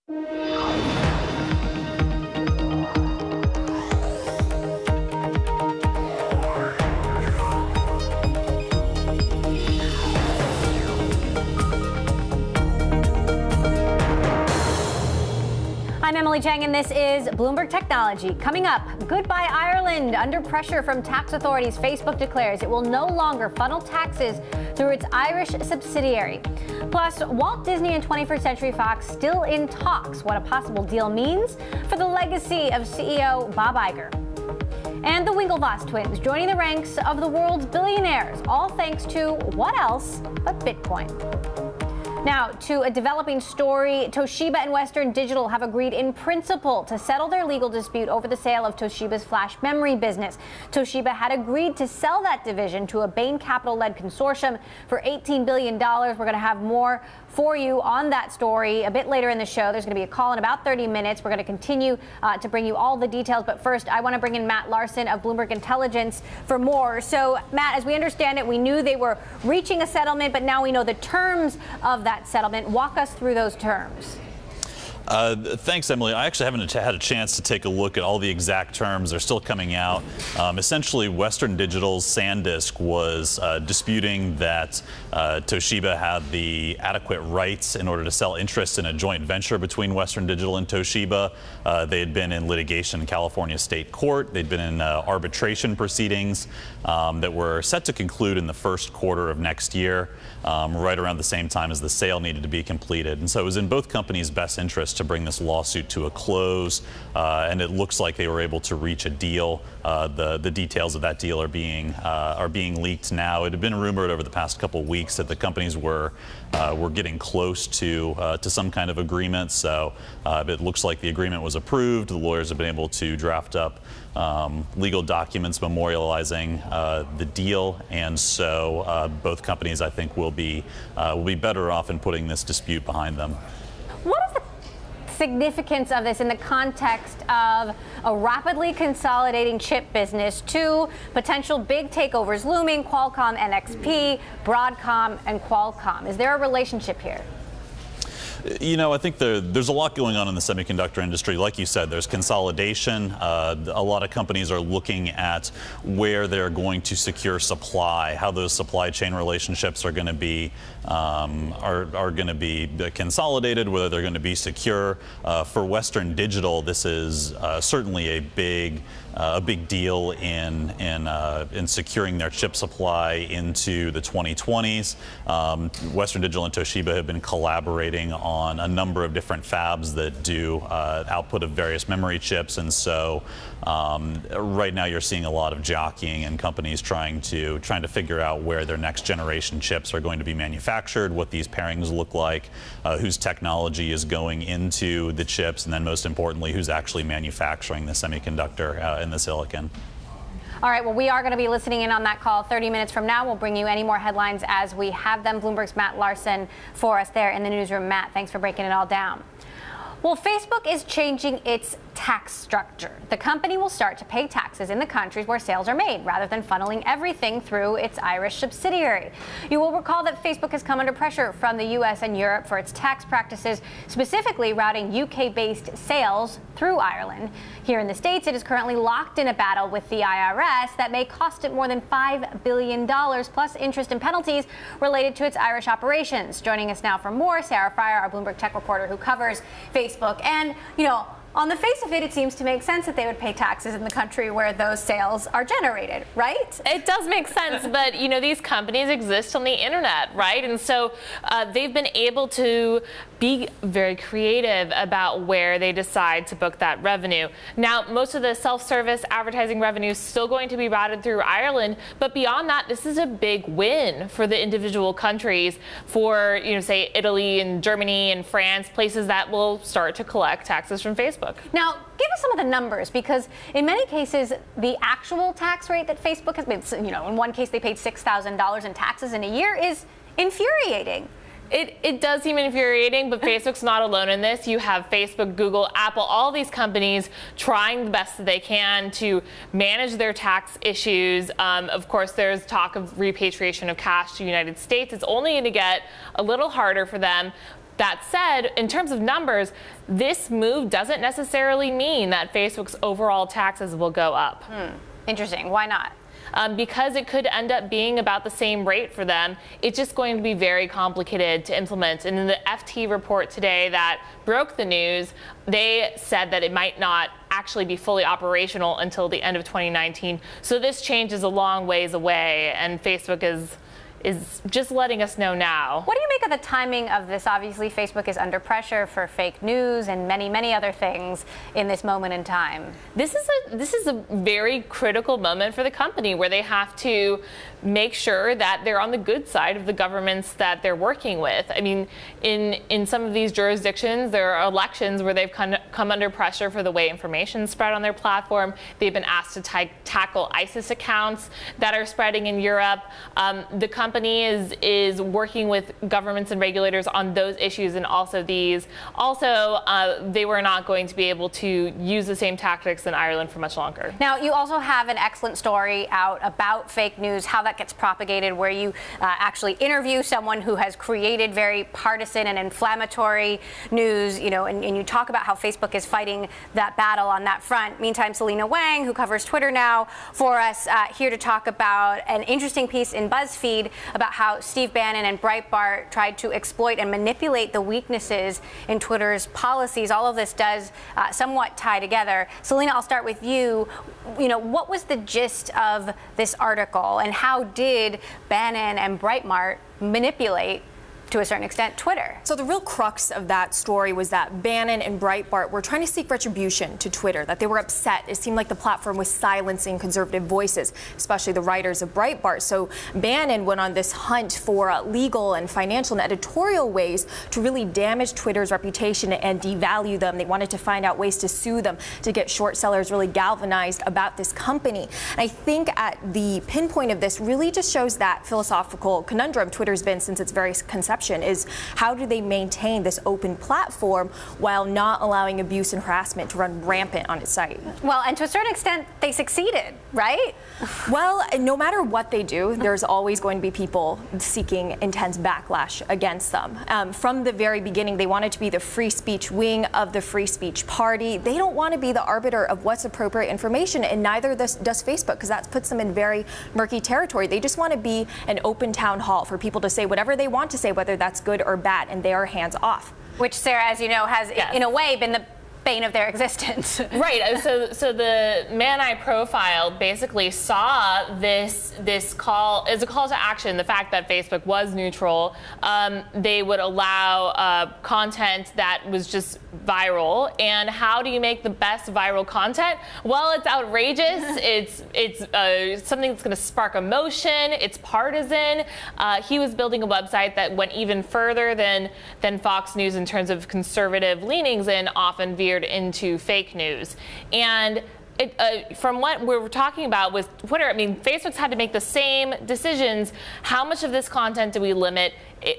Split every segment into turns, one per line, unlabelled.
I'm Emily Chang, and this is Bloomberg Technology. Coming up, goodbye Ireland. Under pressure from tax authorities, Facebook declares it will no longer funnel taxes through its Irish subsidiary. Plus, Walt Disney and 21st Century Fox still in talks. What a possible deal means for the legacy of CEO Bob Iger. And the Winklevoss twins joining the ranks of the world's billionaires, all thanks to what else but Bitcoin. Now, to a developing story, Toshiba and Western Digital have agreed in principle to settle their legal dispute over the sale of Toshiba's flash memory business. Toshiba had agreed to sell that division to a Bain Capital-led consortium for $18 billion. We're going to have more for you on that story a bit later in the show. There's going to be a call in about 30 minutes. We're going to continue to bring you all the details. But first, I want to bring in Matt Larson of Bloomberg Intelligence for more. So, Matt, as we understand it, we knew they were reaching a settlement, but now we know the terms of that settlement. Walk us through those terms.
Thanks, Emily. I actually haven't had a chance to take a look at all the exact terms. They're still coming out. Essentially, Western Digital's SanDisk was disputing that Toshiba had the adequate rights in order to sell interest in a joint venture between Western Digital and Toshiba. They had been in litigation in California State Court. They'd been in arbitration proceedings that were set to conclude in the first quarter of next year, right around the same time as the sale needed to be completed. And so it was in both companies' best interest to bring this lawsuit to a close, and it looks like they were able to reach a deal. The details of that deal are being leaked now. It had been rumored over the past couple of weeks that the companies were getting close to some kind of agreement. So it looks like the agreement was approved. The lawyers have been able to draft up legal documents memorializing the deal, and so both companies, I think, will be better off in putting this dispute behind them.
What is the significance of this in the context of a rapidly consolidating chip business, two potential big takeovers looming, Qualcomm, NXP, Broadcom, and Qualcomm? Is there a relationship here?
You know, I think there's a lot going on in the semiconductor industry. Like you said, there's consolidation. A lot of companies are looking at where they're going to secure supply, how those supply chain relationships are going to be consolidated, whether they're going to be secure. For Western Digital, this is certainly a big deal in securing their chip supply into the 2020s. Western Digital and Toshiba have been collaborating on a number of different fabs that do output of various memory chips, and so right now you're seeing a lot of jockeying and companies trying to figure out where their next generation chips are going to be manufactured, what these pairings look like, whose technology is going into the chips, and then most importantly, who's actually manufacturing the semiconductor in the silicon.
All right, well, we are going to be listening in on that call 30 minutes from now. We'll bring you any more headlines as we have them. Bloomberg's Matt Larson for us there in the newsroom. Matt, thanks for breaking it all down. Well, Facebook is changing its tax structure. The company will start to pay taxes in the countries where sales are made, rather than funneling everything through its Irish subsidiary. You will recall that Facebook has come under pressure from the U.S. and Europe for its tax practices, specifically routing UK-based sales through Ireland. Here in the States, it is currently locked in a battle with the IRS that may cost it more than $5 billion, plus interest and penalties related to its Irish operations. Joining us now for more, Sarah Fryer, our Bloomberg tech reporter who covers Facebook. And, you know, on the face of it, it seems to make sense that they would pay taxes in the country where those sales are generated, right?
It does make sense, but, you know, these companies exist on the internet, right? And so they've been able to be very creative about where they decide to book that revenue. Now, most of the self-service advertising revenue is still going to be routed through Ireland, but beyond that, this is a big win for the individual countries, for, you know, say Italy and Germany and France, places that will start to collect taxes from Facebook.
Now, give us some of the numbers, because in many cases, the actual tax rate that Facebook has made, you know, in one case they paid $6,000 in taxes in a year, is infuriating.
It does seem infuriating, but Facebook's not alone in this. You have Facebook, Google, Apple, all these companies trying the best that they can to manage their tax issues. Of course, there's talk of repatriation of cash to the United States. It's only going to get a little harder for them. That said, in terms of numbers, this move doesn't necessarily mean that Facebook's overall taxes will go up.
Interesting. Why not?
Because it could end up being about the same rate for them. It's just going to be very complicated to implement. And in the FT report today that broke the news, they said that it might not actually be fully operational until the end of 2019. So this change is a long ways away, and Facebook is just letting us know now.
What do you make of the timing of this? Obviously, Facebook is under pressure for fake news and many, many other things in this moment in time.
This is a very critical moment for the company where they have to make sure that they're on the good side of the governments that they're working with. I mean, in some of these jurisdictions, there are elections where they've come under pressure for the way information is spread on their platform. They've been asked to tackle ISIS accounts that are spreading in Europe. The company is working with governments and regulators on those issues and also these. Also, they were not going to be able to use the same tactics in Ireland for much longer.
Now, you also have an excellent story out about fake news, how that gets propagated, where you actually interview someone who has created very partisan and inflammatory news, and you talk about how Facebook is fighting that battle on that front. Meantime, Selena Wang, who covers Twitter now for us, here to talk about an interesting piece in BuzzFeed about how Steve Bannon and Breitbart tried to exploit and manipulate the weaknesses in Twitter's policies. All of this does somewhat tie together. Selena, I'll start with you. What was the gist of this article, and how did Bannon and Breitbart manipulate, to a certain extent, Twitter?
So the real crux of that story was that Bannon and Breitbart were trying to seek retribution to Twitter, that they were upset. It seemed like the platform was silencing conservative voices, especially the writers of Breitbart. So Bannon went on this hunt for legal and financial and editorial ways to really damage Twitter's reputation and devalue them. They wanted to find out ways to sue them, to get short sellers really galvanized about this company. And I think at the pinpoint of this really just shows that philosophical conundrum Twitter's been since its very conception, is how do they maintain this open platform while not allowing abuse and harassment to run rampant on its site?
Well, and to a certain extent, they succeeded, right?
Well, no matter what they do, there's always going to be people seeking intense backlash against them. From the very beginning, they wanted to be the free speech wing of the free speech party. They don't want to be the arbiter of what's appropriate information, and neither does Facebook, because that puts them in very murky territory. They just want to be an open town hall for people to say whatever they want to say, whether that's good or bad, and they are hands off.
Which, Sarah, as you know, has in a way been the bane of their existence.
Right. So the man I profiled basically saw this call as a call to action. The fact that Facebook was neutral, they would allow content that was just viral. And how do you make the best viral content? Well, it's outrageous. It's something that's going to spark emotion. It's partisan. He was building a website that went even further than Fox News in terms of conservative leanings and often veered into fake news. And from what we were talking about with Twitter, I mean, Facebook's had to make the same decisions. How much of this content do we limit?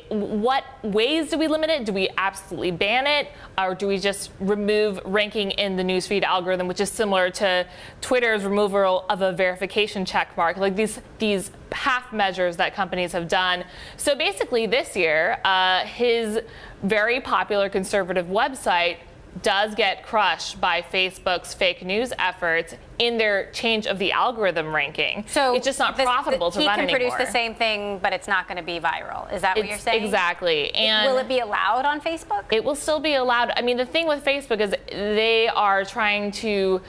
What ways do we limit it? Do we absolutely ban it? Or do we just remove ranking in the newsfeed algorithm, which is similar to Twitter's removal of a verification check mark, like these half measures that companies have done. So basically this year, his very popular conservative website does get crushed by Facebook's fake news efforts in their change of the algorithm ranking. So it's just not profitable to run anymore.
He can produce the same thing, but it's not going to be viral. Is that what you're saying?
Exactly. And
will it be allowed on Facebook?
It will still be allowed. I mean, the thing with Facebook is they are trying to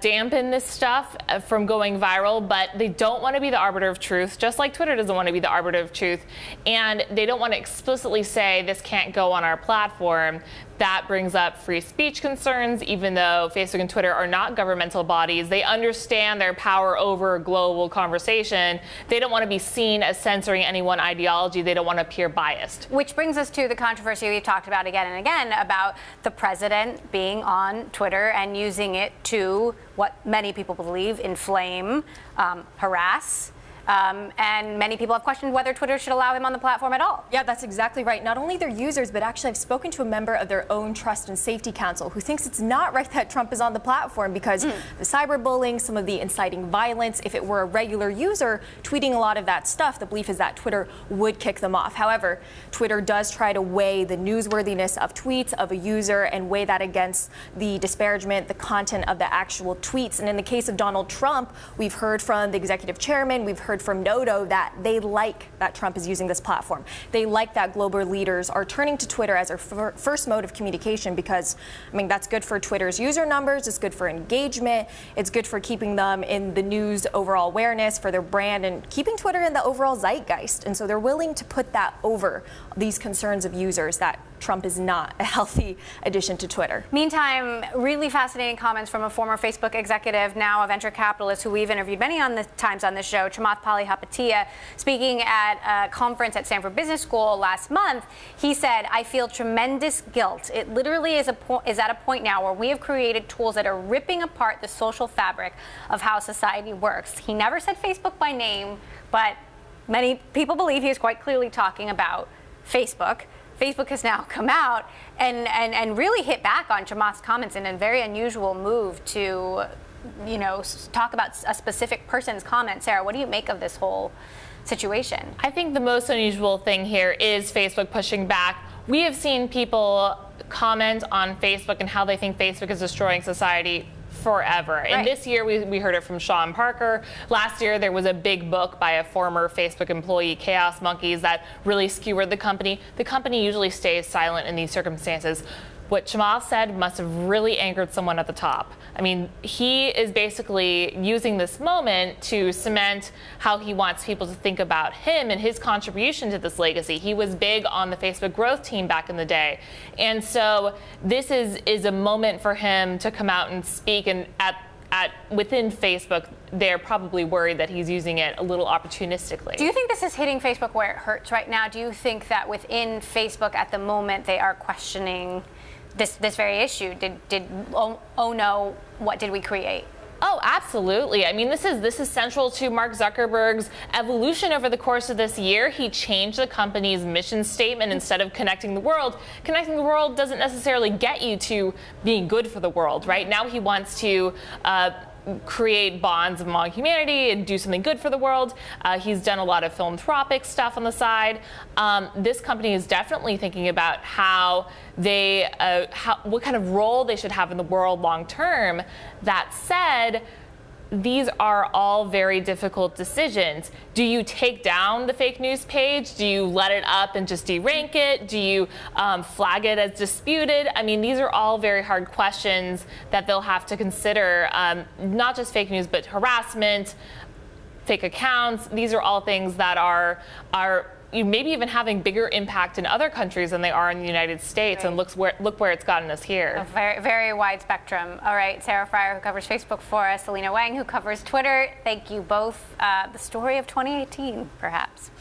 dampen this stuff from going viral, but they don't want to be the arbiter of truth, just like Twitter doesn't want to be the arbiter of truth. And they don't want to explicitly say this can't go on our platform. That brings up free speech concerns, even though Facebook and Twitter are not governmental bodies. They understand their power over global conversation. They don't want to be seen as censoring any one ideology. They don't want to appear biased.
Which brings us to the controversy we've talked about again and again about the president being on Twitter and using it to, what many people believe, inflame, harass, And many people have questioned whether Twitter should allow him on the platform at all.
Yeah, that's exactly right. Not only their users, but actually I've spoken to a member of their own Trust and Safety Council who thinks it's not right that Trump is on the platform because the cyberbullying, some of the inciting violence, if it were a regular user tweeting a lot of that stuff, the belief is that Twitter would kick them off. However, Twitter does try to weigh the newsworthiness of tweets of a user and weigh that against the disparagement, the content of the actual tweets. And in the case of Donald Trump, we've heard from the executive chairman, we've heard from Noto that they like that Trump is using this platform. They like that global leaders are turning to Twitter as their first mode of communication because, I mean, that's good for Twitter's user numbers, it's good for engagement, it's good for keeping them in the news overall awareness for their brand and keeping Twitter in the overall zeitgeist. And so they're willing to put that over these concerns of users that Trump is not a healthy addition to Twitter.
Meantime, really fascinating comments from a former Facebook executive, now a venture capitalist who we've interviewed many times on the show, Chamath Palihapitiya, speaking at a conference at Stanford Business School last month. He said, "I feel tremendous guilt. It literally is at a point now where we have created tools that are ripping apart the social fabric of how society works." He never said Facebook by name, but many people believe he was quite clearly talking about Facebook. Facebook has now come out and really hit back on Chamath's comments in a very unusual move to, you know, talk about a specific person's comment. Sarah, what do you make of this whole situation?
I think the most unusual thing here is Facebook pushing back. We have seen people comment on Facebook and how they think Facebook is destroying society forever. And
right.
This year we heard it from Sean Parker. Last year there was a big book by a former Facebook employee, Chaos Monkeys, that really skewered the company. The company usually stays silent in these circumstances. What Chamath said must have really angered someone at the top. I mean, he is basically using this moment to cement how he wants people to think about him and his contribution to this legacy. He was big on the Facebook growth team back in the day. And so this is a moment for him to come out and speak. And within Facebook, they're probably worried that he's using it a little opportunistically.
Do you think this is hitting Facebook where it hurts right now? Do you think that within Facebook at the moment they are questioning this very issue? Oh no, what did we create?
Oh, absolutely. I mean, this is central to Mark Zuckerberg's evolution over the course of this year. He changed the company's mission statement. Instead of connecting the world. Connecting the world doesn't necessarily get you to being good for the world, right? Now he wants to create bonds among humanity and do something good for the world. He's done a lot of philanthropic stuff on the side. This company is definitely thinking about how they, what kind of role they should have in the world long term. That said, these are all very difficult decisions. Do you take down the fake news page? Do you let it up and just derank it? Do you flag it as disputed? I mean, these are all very hard questions that they'll have to consider, not just fake news, but harassment, fake accounts. These are all things that are maybe even having bigger impact in other countries than they are in the United States. Right. And look where it's gotten us here.
A very, very wide spectrum. All right, Sarah Fryer, who covers Facebook for us, Selena Wang, who covers Twitter. Thank you both. The story of 2018, perhaps.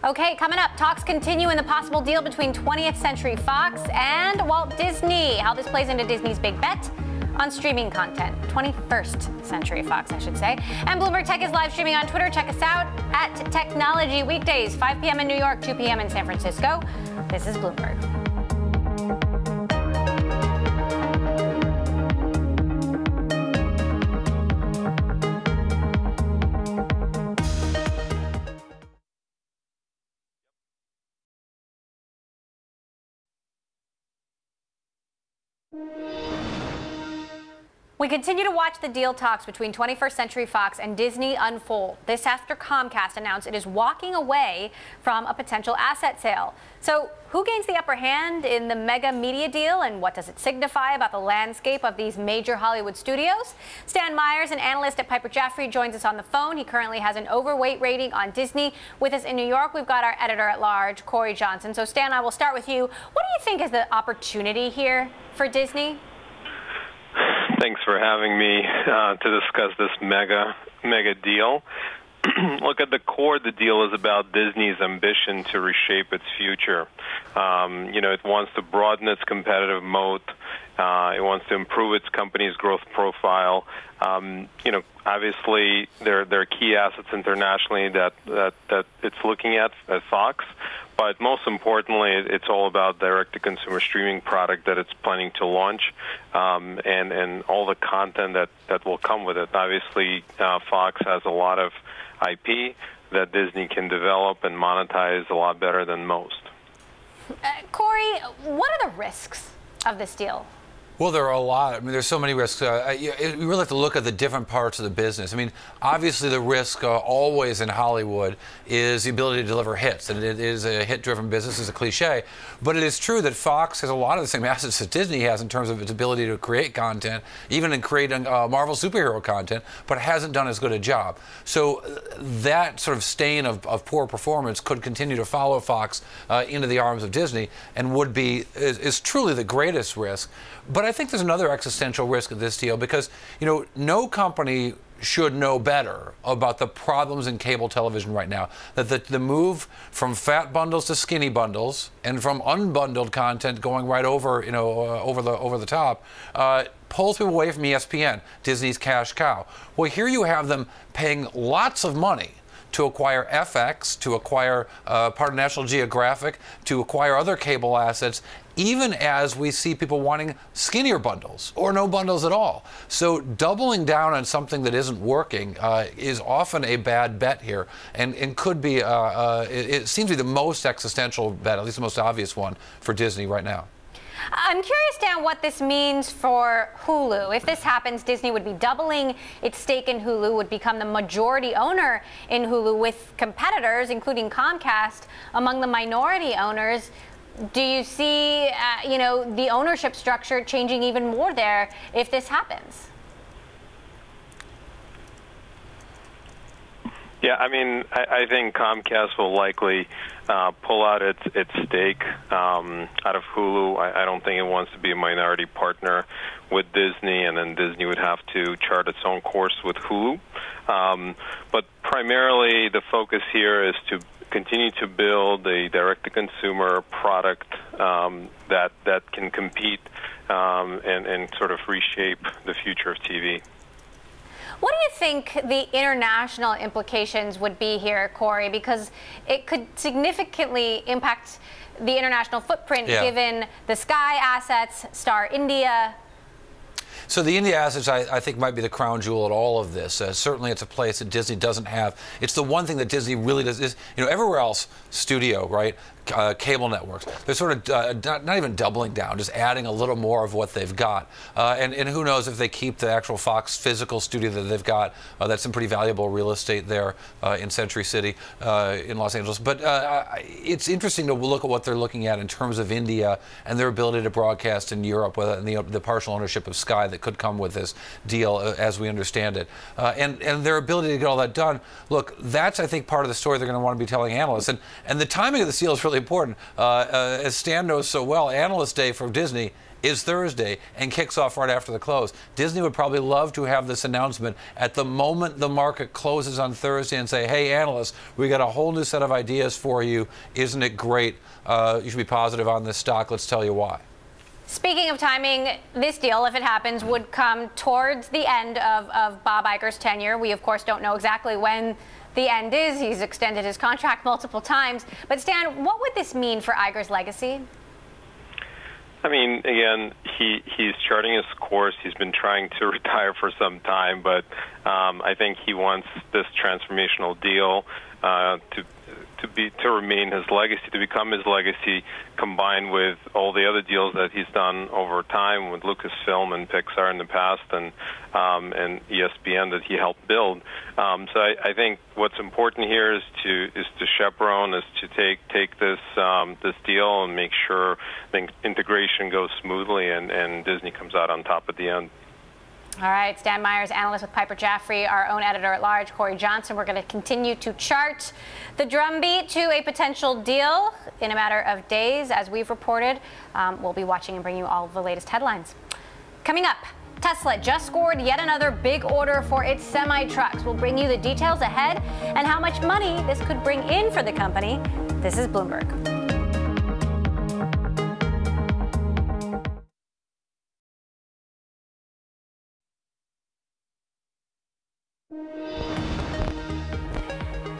Okay, coming up, talks continue in the possible deal between 20th Century Fox and Walt Disney. How this plays into Disney's big bet on streaming content. 21st Century Fox, I should say. And Bloomberg Tech is live streaming on Twitter. Check us out at Technology weekdays, 5 p.m. in New York, 2 p.m. in San Francisco. This is Bloomberg. We continue to watch the deal talks between 21st Century Fox and Disney unfold. This after Comcast announced it is walking away from a potential asset sale. So who gains the upper hand in the mega media deal, and what does it signify about the landscape of these major Hollywood studios? Stan Meyers, an analyst at Piper Jaffray, joins us on the phone. He currently has an overweight rating on Disney. With us in New York, we've got our editor-at-large, Corey Johnson. So Stan, I will start with you. What do you think is the opportunity here for Disney?
Thanks for having me to discuss this mega deal. Look, at the core, the deal is about Disney's ambition to reshape its future. It wants to broaden its competitive moat. It wants to improve its company's growth profile. Obviously, there are key assets internationally that it's looking at Fox. But most importantly, it's all about direct-to-consumer streaming product that it's planning to launch, and all the content that will come with it. Obviously, Fox has a lot of IP that Disney can develop and monetize a lot better than most.
Corey, what are the risks of this deal?
Well, there are a lot. I mean, there's so many risks. You really have to look at the different parts of the business. I mean, obviously the risk always in Hollywood is the ability to deliver hits. And it is a hit-driven business, is a cliche. But it is true that Fox has a lot of the same assets that Disney has in terms of its ability to create content, even in creating Marvel superhero content, but hasn't done as good a job. So that sort of stain of poor performance could continue to follow Fox into the arms of Disney and is truly the greatest risk. But I think there's another existential risk of this deal because, no company should know better about the problems in cable television right now. That the move from fat bundles to skinny bundles and from unbundled content going right over, over the top, pulls people away from ESPN, Disney's cash cow. Well, here you have them paying lots of money to acquire FX, to acquire part of National Geographic, to acquire other cable assets, even as we see people wanting skinnier bundles or no bundles at all. So doubling down on something that isn't working is often a bad bet here, and could be, it seems to be the most existential bet, at least the most obvious one, for Disney right now.
I'm curious, Dan, what this means for Hulu. If this happens, Disney would be doubling its stake in Hulu, would become the majority owner in Hulu, with competitors, including Comcast, among the minority owners. Do you see, the ownership structure changing even more there if this happens?
Yeah, I mean, I think Comcast will likely pull out its stake out of Hulu. I don't think it wants to be a minority partner with Disney, and then Disney would have to chart its own course with Hulu. But primarily, the focus here is to continue to build a direct-to-consumer product that can compete and sort of reshape the future of TV.
What do you think the international implications would be here, Corey? Because it could significantly impact the international footprint, given the Sky assets, Star India.
So the India assets, I think, might be the crown jewel at all of this. Certainly, it's a place that Disney doesn't have. It's the one thing that Disney really does. Is everywhere else, studio, right? Cable networks. They're sort of not even doubling down, just adding a little more of what they've got. And who knows if they keep the actual Fox physical studio that they've got. That's some pretty valuable real estate there in Century City in Los Angeles. But it's interesting to look at what they're looking at in terms of India and their ability to broadcast in Europe, and the partial ownership of Sky that could come with this deal, as we understand it. And their ability to get all that done. Look, that's, I think, part of the story they're going to want to be telling analysts. And the timing of the deal is really important. As Stan knows so well, Analyst Day for Disney is Thursday and kicks off right after the close. Disney would probably love to have this announcement at the moment the market closes on Thursday and say, hey, analysts, we got a whole new set of ideas for you. Isn't it great? You should be positive on this stock. Let's tell you why.
Speaking of timing, this deal, if it happens, would come towards the end of Bob Iger's tenure. We, of course, don't know exactly when the end is. He's extended his contract multiple times. But Stan, what would this mean for Iger's legacy?
I mean, again, he's charting his course. He's been trying to retire for some time, but I think he wants this transformational deal to remain his legacy, to become his legacy, combined with all the other deals that he's done over time with Lucasfilm and Pixar in the past, and ESPN that he helped build. So I think what's important here is to chaperone, is to take this deal and make sure the integration goes smoothly and Disney comes out on top at the end.
All right, Stan Meyers, analyst with Piper Jaffray, our own editor-at-large, Corey Johnson. We're going to continue to chart the drumbeat to a potential deal in a matter of days, as we've reported. We'll be watching and bringing you all of the latest headlines. Coming up, Tesla just scored yet another big order for its semi-trucks. We'll bring you the details ahead and how much money this could bring in for the company. This is Bloomberg.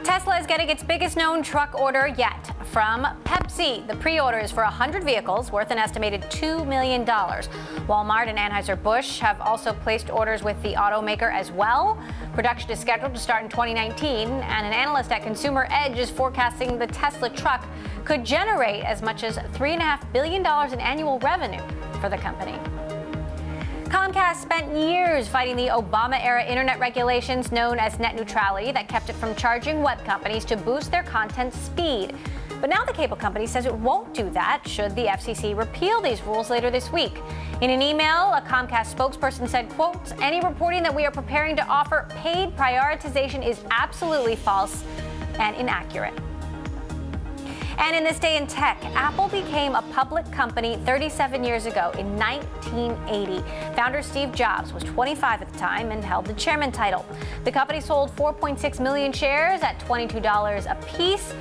Tesla is getting its biggest known truck order yet from Pepsi. The pre-orders for 100 vehicles worth an estimated $2 million. Walmart and Anheuser-Busch have also placed orders with the automaker as well. Production is scheduled to start in 2019, and an analyst at Consumer Edge is forecasting the Tesla truck could generate as much as $3.5 billion in annual revenue for the company. Comcast spent years fighting the Obama-era internet regulations known as net neutrality that kept it from charging web companies to boost their content speed. But now the cable company says it won't do that should the FCC repeal these rules later this week. In an email, a Comcast spokesperson said, quote, "Any reporting that we are preparing to offer paid prioritization is absolutely false and inaccurate." And in this day in tech, Apple became a public company 37 years ago in 1980. Founder Steve Jobs was 25 at the time and held the chairman title. The company sold 4.6 million shares at $22 a piece.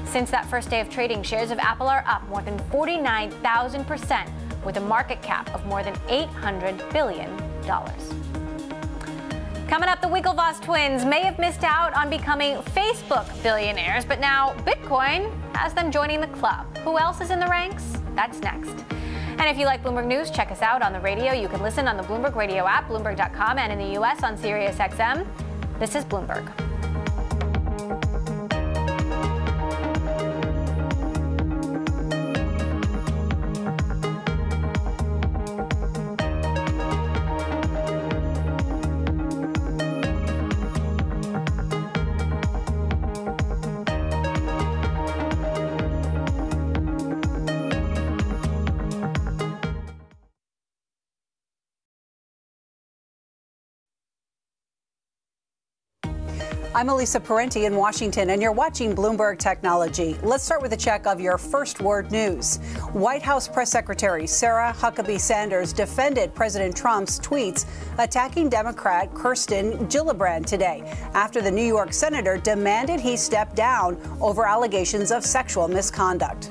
Since that first day of trading, shares of Apple are up more than 49,000%, with a market cap of more than $800 billion. Coming up, the Winklevoss twins may have missed out on becoming Facebook billionaires, but now Bitcoin has them joining the club. Who else is in the ranks? That's next. And if you like Bloomberg News, check us out on the radio. You can listen on the Bloomberg Radio app, Bloomberg.com, and in the U.S. on SiriusXM. This is Bloomberg.
I'm Elisa Parenti in Washington, and you're watching Bloomberg Technology. Let's start with a check of your first word news. White House Press Secretary Sarah Huckabee Sanders defended President Trump's tweets attacking Democrat Kirsten Gillibrand today after the New York senator demanded he step down over allegations of sexual misconduct.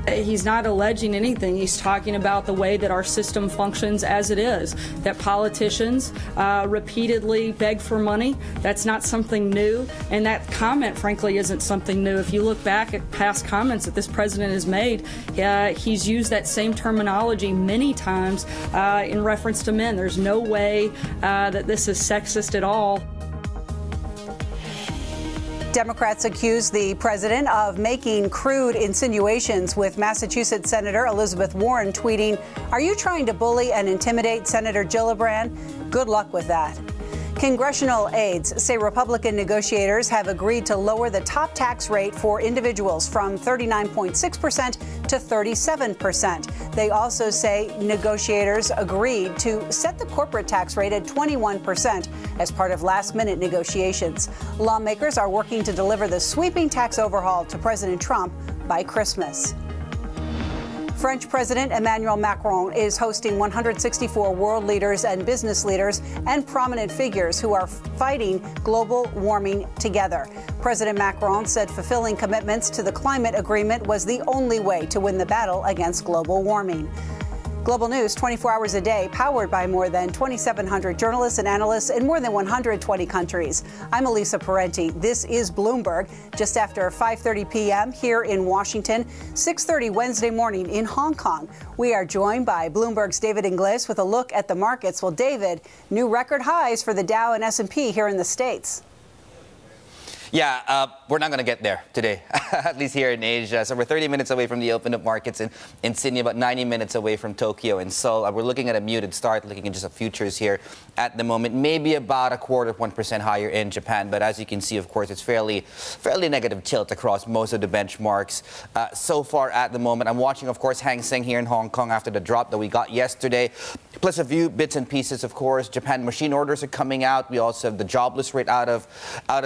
He's not alleging anything. He's talking about the way that our system functions as it is, that politicians repeatedly beg for money. That's not something new. And that comment, frankly, isn't something new. If you look back at past comments that this president has made, he's used that same terminology many times in reference to men. There's no way that this is sexist at all.
Democrats accuse the president of making crude insinuations, with Massachusetts Senator Elizabeth Warren tweeting, "Are you trying to bully and intimidate Senator Gillibrand? Good luck with that." Congressional aides say Republican negotiators have agreed to lower the top tax rate for individuals from 39.6% to 37%. They also say negotiators agreed to set the corporate tax rate at 21% as part of last-minute negotiations. Lawmakers are working to deliver the sweeping tax overhaul to President Trump by Christmas. French President Emmanuel Macron is hosting 164 world leaders and business leaders and prominent figures who are fighting global warming together. President Macron said fulfilling commitments to the climate agreement was the only way to win the battle against global warming. Global News 24 hours a day, powered by more than 2,700 journalists and analysts in more than 120 countries. I'm Elisa Parenti. This is Bloomberg. Just after 5:30 p.m. here in Washington, 6:30 Wednesday morning in Hong Kong. We are joined by Bloomberg's David Ingles with a look at the markets. Well, David, new record highs for the Dow and S&P here in the States.
Yeah, we're not going to get there today, at least here in Asia. So we're 30 minutes away from the open-up markets in Sydney, about 90 minutes away from Tokyo and Seoul. We're looking at a muted start, looking at just the futures here at the moment. Maybe about 0.25% higher in Japan. But as you can see, of course, it's fairly negative tilt across most of the benchmarks so far at the moment. I'm watching, of course, Hang Seng here in Hong Kong after the drop that we got yesterday. Plus a few bits and pieces, of course. Japan machine orders are coming out. We also have the jobless rate out of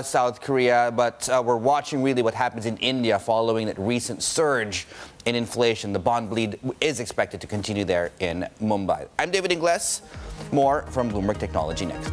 South Korea. But we're watching really what happens in India following that recent surge in inflation. The bond bleed is expected to continue there in Mumbai. I'm David Ingles. More from Bloomberg Technology next.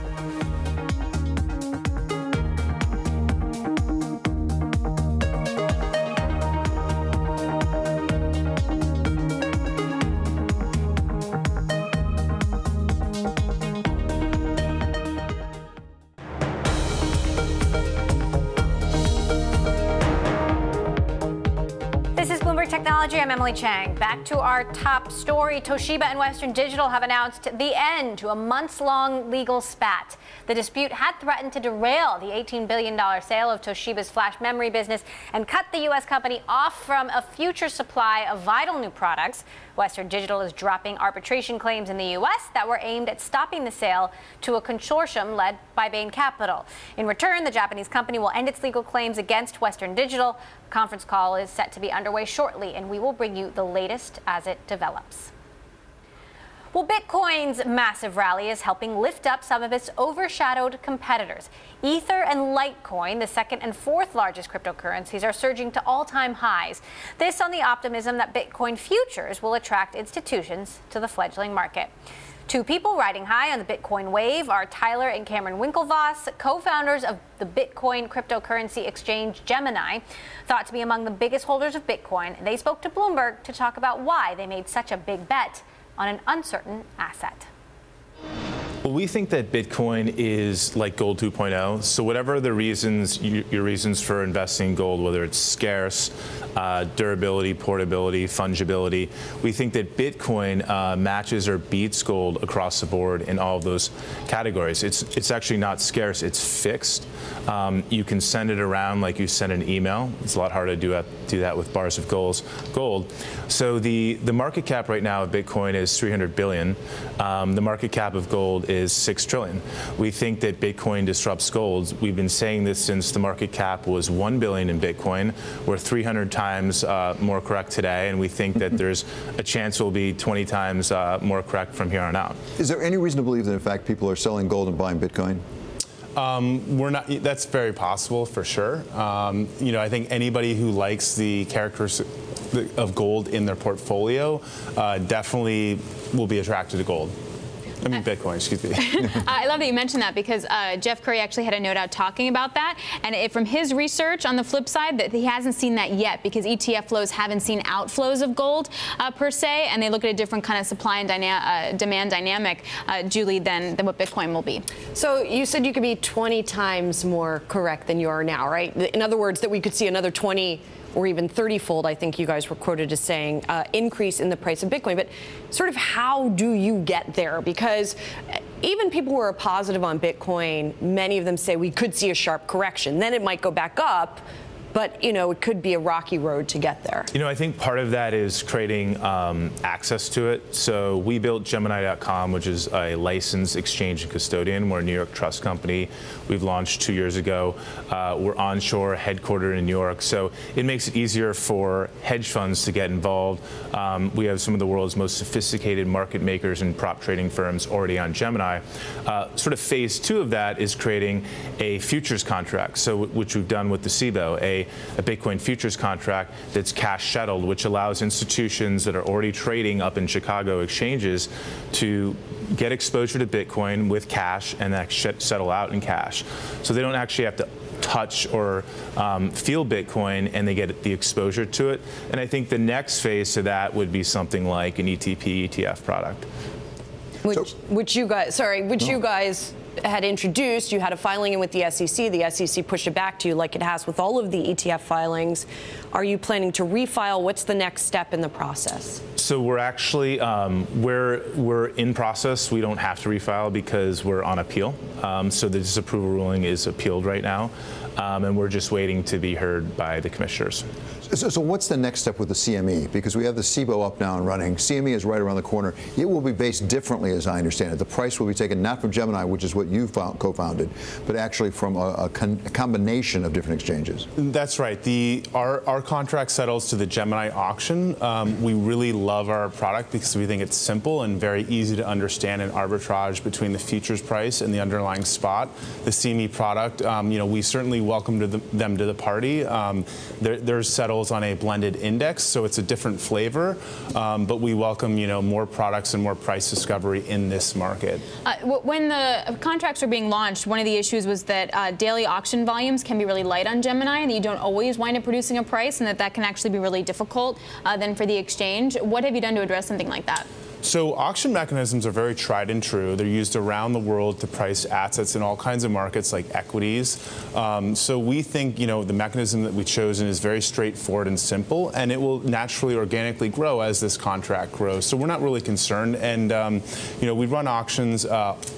Technology, I'm Emily Chang. Back to our top story. Toshiba and Western Digital have announced the end to a months-long legal spat. The dispute had threatened to derail the $18 billion sale of Toshiba's flash memory business and cut the U.S. company off from a future supply of vital new products. Western Digital is dropping arbitration claims in the U.S. that were aimed at stopping the sale to a consortium led by Bain Capital. In return, the Japanese company will end its legal claims against Western Digital. A conference call is set to be underway shortly, and we will bring you the latest as it develops. Well, Bitcoin's massive rally is helping lift up some of its overshadowed competitors. Ether and Litecoin, the second and fourth largest cryptocurrencies, are surging to all-time highs. This on the optimism that Bitcoin futures will attract institutions to the fledgling market. Two people riding high on the Bitcoin wave are Tyler and Cameron Winklevoss, co-founders of the Bitcoin cryptocurrency exchange Gemini. Thought to be among the biggest holders of Bitcoin, they spoke to Bloomberg to talk about why they made such a big bet on an uncertain asset.
Well, we think that Bitcoin is like gold 2.0. So whatever the reasons, your reasons for investing in gold, whether it's scarce, durability, portability, fungibility, we think that Bitcoin matches or beats gold across the board in all of those categories. It's actually not scarce, it's fixed. You can send it around like you send an email. It's a lot harder to do that with bars of gold. So the market cap right now of Bitcoin is 300 billion. The market cap of gold is 6 trillion. We think that Bitcoin disrupts gold. We've been saying this since the market cap was 1 billion in Bitcoin. We're 300 times more correct today, and we think that there's a chance we'll be 20 times more correct from here on out.
Is there any reason to believe that in fact people are selling gold and buying Bitcoin?
We're not. That's very possible for sure. I think anybody who likes the characteristics of gold in their portfolio definitely will be attracted to gold. I mean Bitcoin, excuse me.
I love that you mentioned that because Jeff Curry actually had a note out talking about that. And from his research, on the flip side, that he hasn't seen that yet because ETF flows haven't seen outflows of gold per se, and they look at a different kind of supply and demand dynamic, Julie, than what Bitcoin will be.
So you said you could be 20 times more correct than you are now, right? In other words, that we could see another 20 or even 30-fold, I think you guys were quoted as saying, increase in the price of Bitcoin. But sort of how do you get there? Because even people who are positive on Bitcoin, many of them say we could see a sharp correction. Then it might go back up. But, it could be a rocky road to get there.
I think part of that is creating access to it. So we built Gemini.com, which is a licensed exchange and custodian. We're a New York trust company. We've launched 2 years ago. We're onshore, headquartered in New York. So it makes it easier for hedge funds to get involved. We have some of the world's most sophisticated market makers and prop trading firms already on Gemini. Sort of phase 2 of that is creating a futures contract, which we've done with the SIBO, a Bitcoin futures contract that's cash settled, which allows institutions that are already trading up in Chicago exchanges to get exposure to Bitcoin with cash and then settle out in cash. So they don't actually have to touch or feel Bitcoin, and they get the exposure to it. And I think the next phase to that would be something like an ETP ETF product.
Which you guys had introduced. You had a filing in with the SEC. The SEC pushed it back to you like it has with all of the ETF filings. Are you planning to refile? What's the next step in the process?
So we're actually, we're in process. We don't have to refile because we're on appeal. So the disapproval ruling is appealed right now. And we're just waiting to be heard by the commissioners.
So what's the next step with the CME? Because we have the SIBO up now and running. CME is right around the corner. It will be based differently, as I understand it. The price will be taken not from Gemini, which is what you co-founded, but actually from a combination of different exchanges.
That's right. Our contract settles to the Gemini auction. We really love our product because we think it's simple and very easy to understand and arbitrage between the futures price and the underlying spot. The CME product, we certainly welcome them to the party. They're settled on a blended index, so it's a different flavor, but we welcome more products and more price discovery in this market.
When the contracts were being launched, one of the issues was that daily auction volumes can be really light on Gemini, and that you don't always wind up producing a price, and that can actually be really difficult then for the exchange. What have you done to address something like that?
So auction mechanisms are very tried and true. They're used around the world to price assets in all kinds of markets like equities. So we think, the mechanism that we've chosen is very straightforward and simple, and it will naturally, organically grow as this contract grows. So we're not really concerned. And, we run auctions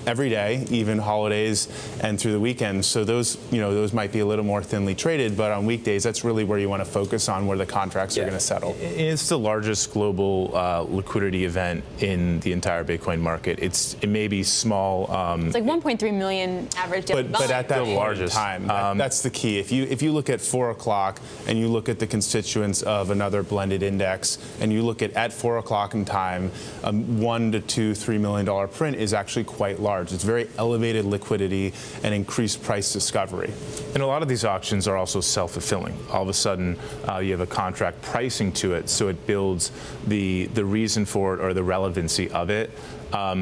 every day, even holidays and through the weekends. So those, those might be a little more thinly traded, but on weekdays, that's really where you want to focus on where the contracts are going to settle. It's the largest global liquidity event in the entire Bitcoin market. It may be small.
It's like 1.3 million average daily volume.
But at that largest time, that's the key. If you look at 4 o'clock and you look at the constituents of another blended index, and you look at 4 o'clock in time, $1 to $3 million print is actually quite large. It's very elevated liquidity and increased price discovery. And a lot of these auctions are also self-fulfilling. All of a sudden, you have a contract pricing to it, so it builds the reason for it or the relevancy of it.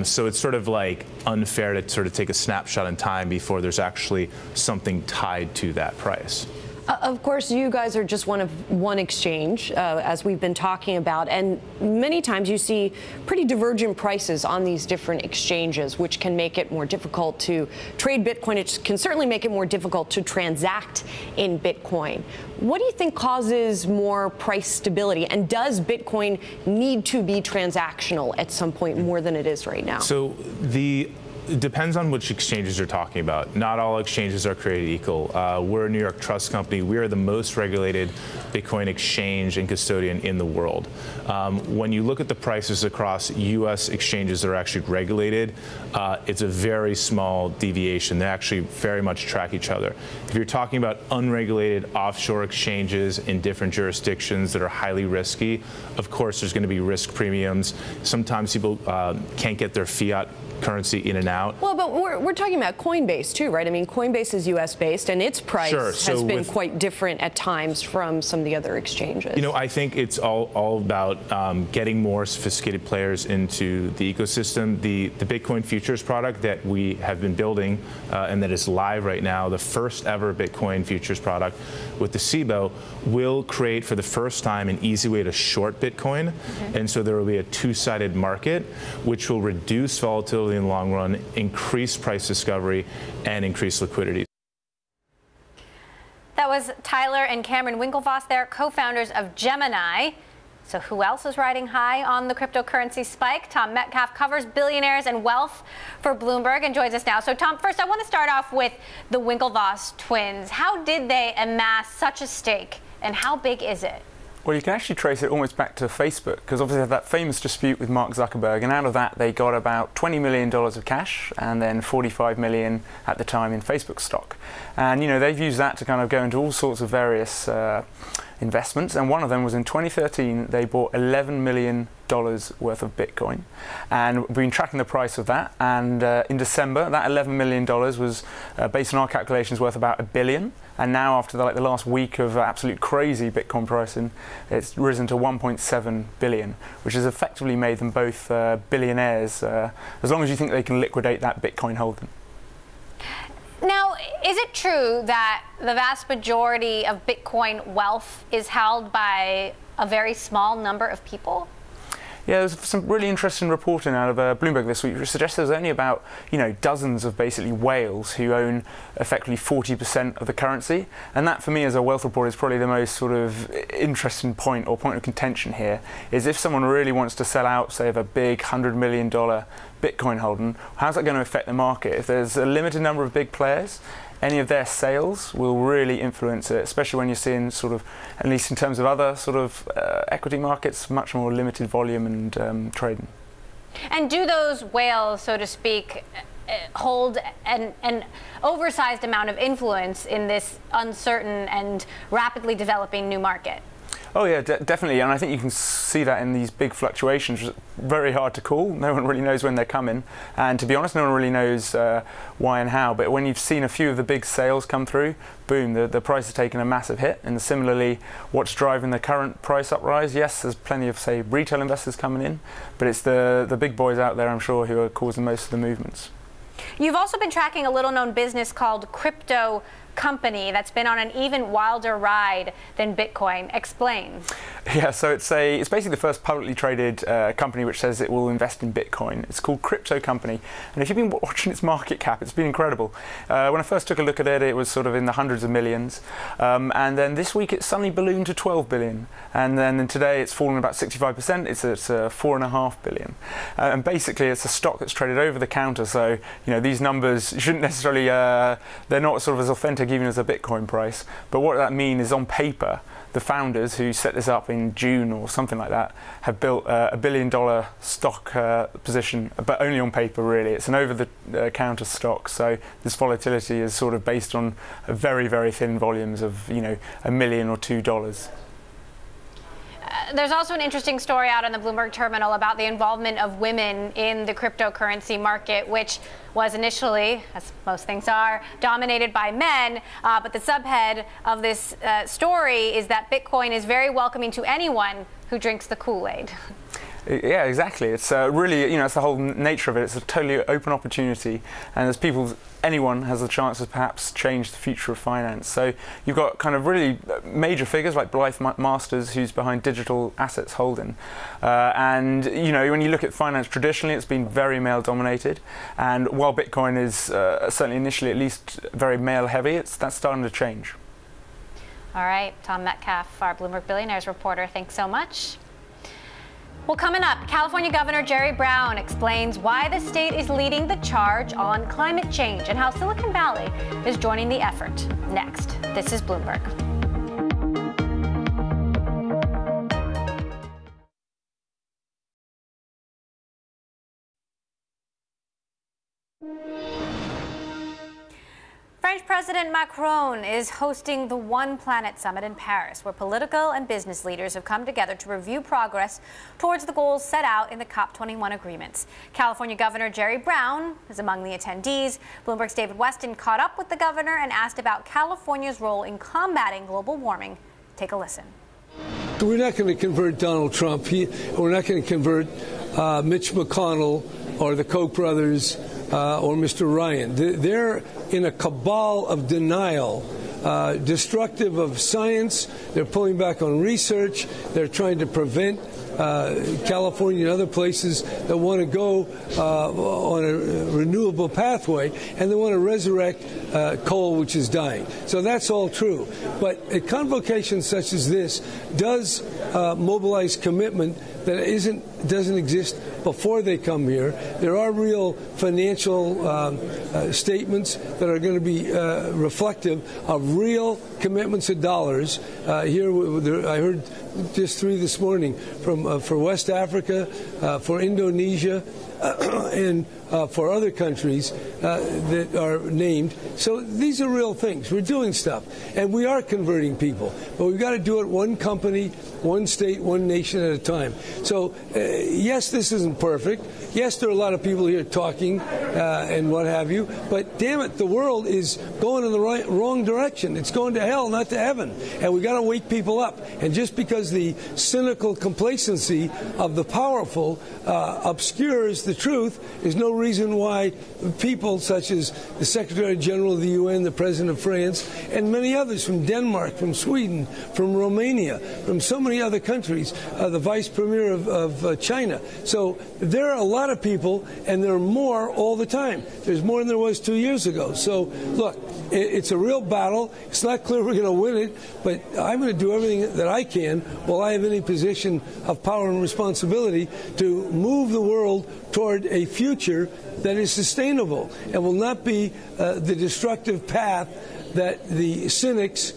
So it's sort of like unfair to sort of take a snapshot in time before there's actually something tied to that price.
Of course, you guys are just one exchange, as we've been talking about, and many times you see pretty divergent prices on these different exchanges, which can make it more difficult to trade Bitcoin. It can certainly make it more difficult to transact in Bitcoin. What do you think causes more price stability, and does Bitcoin need to be transactional at some point more than it is right now?
So it depends on which exchanges you're talking about. Not all exchanges are created equal. We're a New York trust company. We are the most regulated Bitcoin exchange and custodian in the world. When you look at the prices across U.S. exchanges that are actually regulated, it's a very small deviation. They actually very much track each other. If you're talking about unregulated offshore exchanges in different jurisdictions that are highly risky, of course there's going to be risk premiums. Sometimes people can't get their fiat currency in and out.
Well, but we're talking about Coinbase too, right? I mean, Coinbase is U.S. based, and its price has been quite different at times from some of the other exchanges.
I think it's all about getting more sophisticated players into the ecosystem. The Bitcoin futures product that we have been building and that is live right now, the first ever Bitcoin futures product with the SIBO, will create for the first time an easy way to short Bitcoin. And so there will be a two-sided market, which will reduce volatility in the long run, increase price discovery, and increase liquidity.
That was Tyler and Cameron Winklevoss there, co-founders of Gemini. So who else is riding high on the cryptocurrency spike? Tom Metcalf covers billionaires and wealth for Bloomberg and joins us now. So Tom, first I want to start off with the Winklevoss twins. How did they amass such a stake, and how big is it?
Well, you can actually trace it almost back to Facebook, because obviously they had that famous dispute with Mark Zuckerberg, and out of that they got about $20 million of cash and then $45 million at the time in Facebook stock. And, they've used that to kind of go into all sorts of various investments, and one of them was in 2013 they bought $11 million worth of Bitcoin, and we've been tracking the price of that, and in December that $11 million was based on our calculations worth about $1 billion, and now after the last week of absolute crazy Bitcoin pricing, it's risen to $1.7 billion, which has effectively made them both billionaires, as long as you think they can liquidate that Bitcoin holding.
Now, is it true that the vast majority of Bitcoin wealth is held by a very small number of people?
Yeah, there's some really interesting reporting out of Bloomberg this week which suggests there's only about, dozens of basically whales who own effectively 40% of the currency. And that, for me, as a wealth reporter, is probably the most sort of interesting point or point of contention here, is if someone really wants to sell out, say, of a big $100 million Bitcoin holding, how's that going to affect the market? If there's a limited number of big players, any of their sales will really influence it, especially when you're seeing sort of, at least in terms of other sort of equity markets, much more limited volume and trading.
And do those whales, so to speak, hold an oversized amount of influence in this uncertain and rapidly developing new market?
Oh yeah, definitely, and I think you can see that in these big fluctuations, which is very hard to call. No one really knows when they're coming, and to be honest, no one really knows why and how. But when you've seen a few of the big sales come through, boom, the price has taken a massive hit. And similarly, what's driving the current price uprise? Yes, there's plenty of, say, retail investors coming in, but it's the big boys out there, I'm sure, who are causing most of the movements.
You've also been tracking a little-known business called crypto company that's been on an even wilder ride than Bitcoin. Explain.
Yeah, so it's basically the first publicly traded company which says it will invest in Bitcoin. It's called Crypto Company, and if you've been watching its market cap, it's been incredible. When I first took a look at it, it was sort of in the hundreds of millions, and then this week it suddenly ballooned to 12 billion, and then today it's fallen about 65%. It's at 4.5 billion, and basically it's a stock that's traded over the counter. So these numbers shouldn't necessarily they're not sort of as authentic even as a Bitcoin price, but what that means is on paper, the founders who set this up in June or something like that have built a $1 billion stock position, but only on paper really. It's an over-the-counter stock, so this volatility is sort of based on very, very thin volumes of $1 million or $2.
There's also an interesting story out on the Bloomberg terminal about the involvement of women in the cryptocurrency market, which was initially, as most things are, dominated by men. But the subhead of this story is that Bitcoin is very welcoming to anyone who drinks the Kool-Aid.
Yeah, exactly. It's really, it's the whole nature of it. It's a totally open opportunity, and as anyone has the chance to perhaps change the future of finance. So you've got kind of really major figures like Blythe Masters, who's behind Digital Assets Holding, and when you look at finance traditionally, it's been very male dominated, and while Bitcoin is certainly initially at least very male heavy, that's starting to change.
All right, Tom Metcalf, our Bloomberg Billionaires reporter, thanks so much. Well, coming up, California Governor Jerry Brown explains why the state is leading the charge on climate change and how Silicon Valley is joining the effort. Next, this is Bloomberg. French President Macron is hosting the One Planet Summit in Paris, where political and business leaders have come together to review progress towards the goals set out in the COP21 agreements. California Governor Jerry Brown is among the attendees. Bloomberg's David Weston caught up with the governor and asked about California's role in combating global warming. Take a listen.
We're not going to convert Donald Trump. We're not going to convert Mitch McConnell or the Koch brothers or Mr. Ryan. They're in a cabal of denial, destructive of science. They're pulling back on research. They're trying to prevent California and other places that want to go on a renewable pathway, and they want to resurrect coal, which is dying. So that's all true. But a convocation such as this does mobilize commitment that doesn't exist before they come here. There are real financial statements that are going to be reflective of real commitments of dollars. Here, I heard just 3 this morning for West Africa, for Indonesia, and for other countries that are named. So these are real things. We're doing stuff, and we are converting people. But we've got to do it one company, one state, one nation at a time. So, yes, this isn't perfect. Yes, there are a lot of people here talking and what have you. But, damn it, the world is going in the wrong direction. It's going to hell, not to heaven. And we've got to wake people up. And just because the cynical complacency of the powerful obscures the truth, there's no reason why people such as the Secretary General of the UN, the President of France, and many others from Denmark, from Sweden, from Romania, from so many other countries, the Vice Premier of China. So there are a lot of people, and there are more all the time. There's more than there was 2 years ago. So, look, it's a real battle. It's not clear we're going to win it, but I'm going to do everything that I can while I have any position of power and responsibility to move the world toward a future that is sustainable and will not be the destructive path that the cynics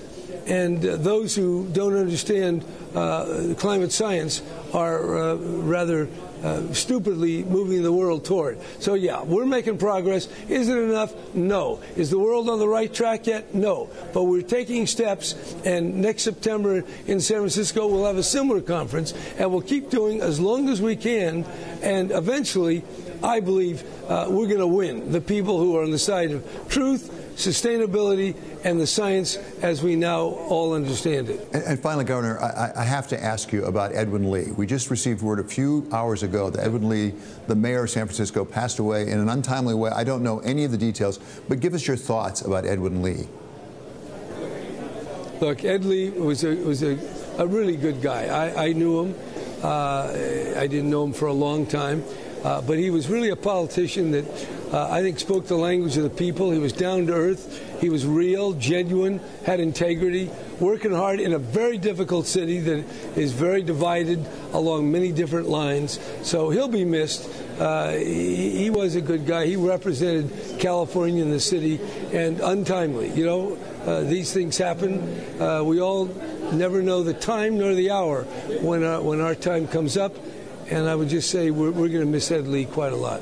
and those who don't understand climate science are rather stupidly moving the world toward. So, yeah, we're making progress. Is it enough? No. Is the world on the right track yet? No. But we're taking steps, and next September in San Francisco we'll have a similar conference, and we'll keep doing as long as we can, and eventually I believe we're going to win. The people who are on the side of truth, sustainability, and the science as we now all understand it.
And finally, Governor, I have to ask you about Edwin Lee. We just received word a few hours ago that Edwin Lee, the mayor of San Francisco, passed away in an untimely way. I don't know any of the details, but give us your thoughts about Edwin Lee.
Look, Ed Lee was a really good guy. I knew him. I didn't know him for a long time, but he was really a politician that I think spoke the language of the people. He was down to earth. He was real, genuine, had integrity, working hard in a very difficult city that is very divided along many different lines. So he'll be missed. He was a good guy. He represented California in the city, and untimely. You know, these things happen. We all never know the time nor the hour when our time comes up. And I would just say we're going to miss Ed Lee quite a lot.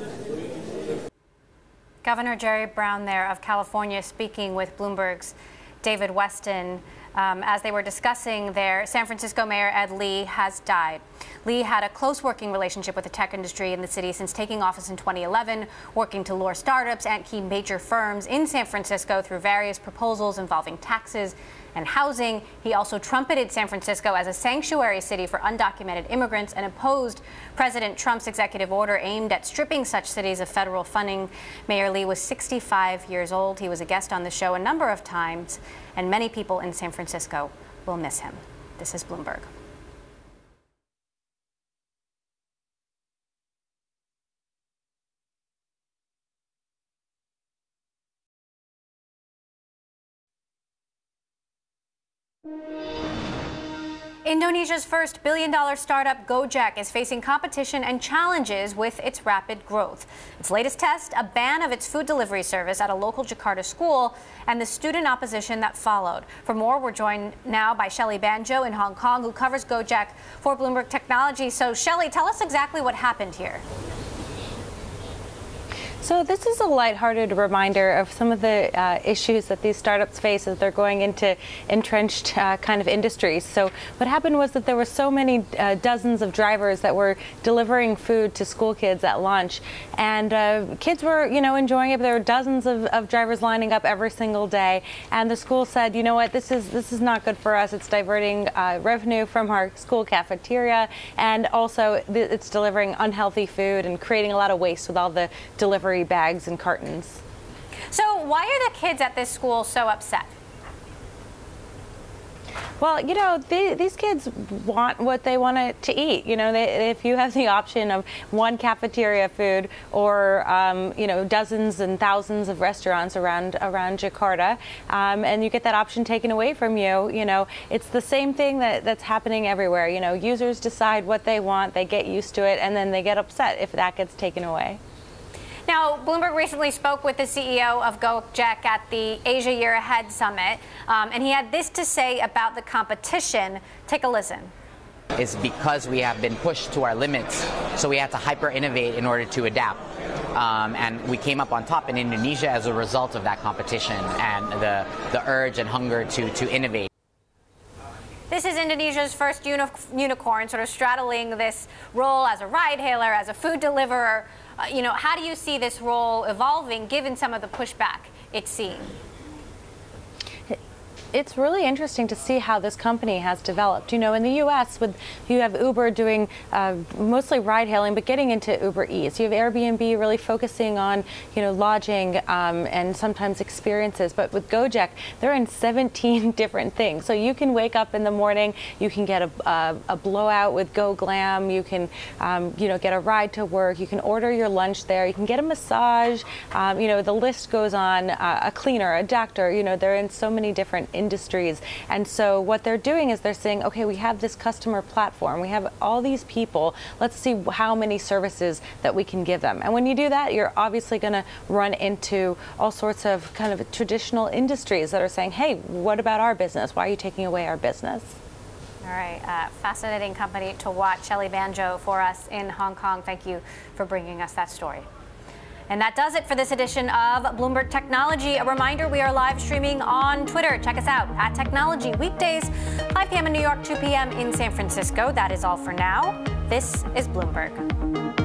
Governor Jerry Brown there of California speaking with Bloomberg's David Weston as they were discussing their San Francisco Mayor Ed Lee has died. Lee had a close working relationship with the tech industry in the city since taking office in 2011, working to lure startups and key major firms in San Francisco through various proposals involving taxes and housing. He also trumpeted San Francisco as a sanctuary city for undocumented immigrants and opposed President Trump's executive order aimed at stripping such cities of federal funding. Mayor Lee was 65 years old. He was a guest on the show a number of times, and many people in San Francisco will miss him. This is Bloomberg. Indonesia's first billion-dollar startup, Go-Jek, is facing competition and challenges with its rapid growth. Its latest test, a ban of its food delivery service at a local Jakarta school, and the student opposition that followed. For more, we're joined now by Shelley Banjo in Hong Kong, who covers Go-Jek for Bloomberg Technology. So, Shelley, tell us exactly what happened here.
So this is a lighthearted reminder of some of the issues that these startups face as they're going into entrenched kind of industries. So what happened was that there were so many dozens of drivers that were delivering food to school kids at lunch, and kids were, enjoying it. There were dozens of drivers lining up every single day, and the school said, you know what, this is not good for us. It's diverting revenue from our school cafeteria, and also it's delivering unhealthy food and creating a lot of waste with all the delivery bags and cartons.
So why are the kids at this school so upset?
Well, these kids want what they want to eat. If you have the option of one cafeteria food or, dozens and thousands of restaurants around Jakarta, and you get that option taken away from you, it's the same thing that's happening everywhere. Users decide what they want, they get used to it, and then they get upset if that gets taken away.
Now, Bloomberg recently spoke with the CEO of Go-Jek at the Asia Year Ahead Summit, and he had this to say about the competition. Take a listen.
It's because we have been pushed to our limits, so we had to hyper-innovate in order to adapt. And we came up on top in Indonesia as a result of that competition and the urge and hunger to innovate.
This is Indonesia's first unicorn, sort of straddling this role as a ride hailer, as a food deliverer. How do you see this role evolving given some of the pushback it's seeing?
It's really interesting to see how this company has developed. In the U.S., you have Uber doing mostly ride-hailing, but getting into Uber Eats. You have Airbnb really focusing on, lodging and sometimes experiences. But with Go-Jek, they're in 17 different things. So you can wake up in the morning, you can get a blowout with Go Glam, you can, get a ride to work, you can order your lunch there, you can get a massage. The list goes on. A cleaner, a doctor. They're in so many different industries. And so what they're doing is they're saying, okay, we have this customer platform, we have all these people, let's see how many services that we can give them. And when you do that, you're obviously going to run into all sorts of kind of traditional industries that are saying, hey, what about our business? Why are you taking away our business?
All right, fascinating company to watch. Shelley Banjo for us in Hong Kong. Thank you for bringing us that story. And that does it for this edition of Bloomberg Technology. A reminder, we are live streaming on Twitter. Check us out at Technology, weekdays, 5 p.m. in New York, 2 p.m. in San Francisco. That is all for now. This is Bloomberg.